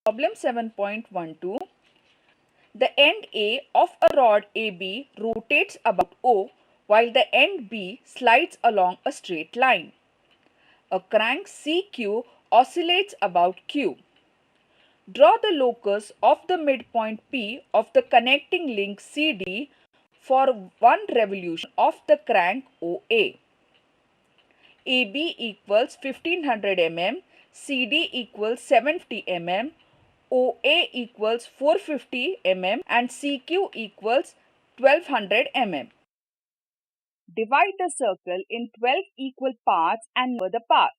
Problem 7.12. The end A of a rod AB rotates about O while the end B slides along a straight line. A crank CQ oscillates about Q. Draw the locus of the midpoint P of the connecting link CD for one revolution of the crank OA. AB equals 1500 mm, CD equals 750 mm, OA equals 450 mm and CQ equals 1200 mm. Divide the circle in 12 equal parts and number the parts.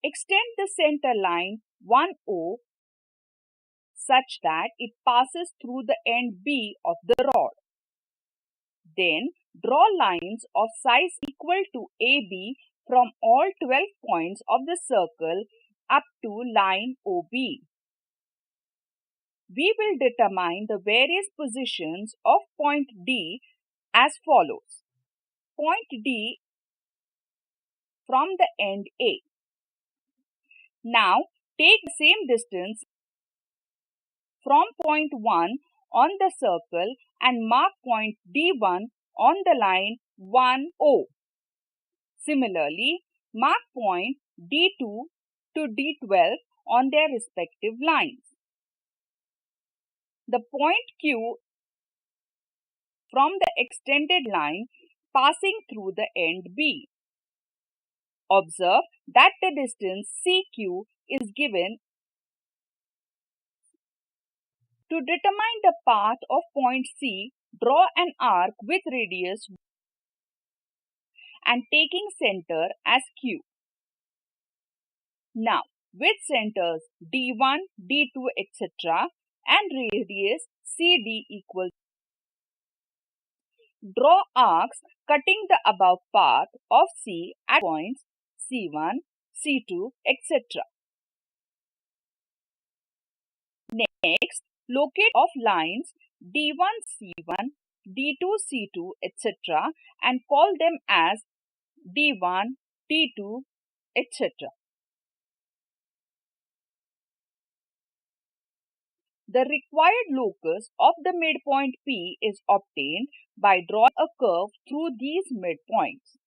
Extend the center line 1O such that it passes through the end B of the rod. Then draw lines of size equal to AB from all 12 points of the circle up to line OB. We will determine the various positions of point D as follows. Point D from the end A. Now take the same distance from point 1 on the circle and mark point D1 on the line 1O. Similarly, mark point D2 to D12 on their respective lines. The point Q from the extended line passing through the end B. Observe that the distance CQ is given. To determine the path of point C, draw an arc with radius and taking center as Q. Now, with centers D1, D2, etc. and radius CD equals, draw arcs cutting the above path of C at points C1, C2, etc. Next, locate of lines D1, C1, D2, C2, etc. and call them as D1, D2, etc. The required locus of the midpoint P is obtained by drawing a curve through these midpoints.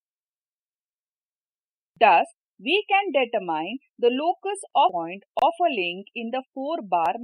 Thus, we can determine the locus of point of a link in the 4-bar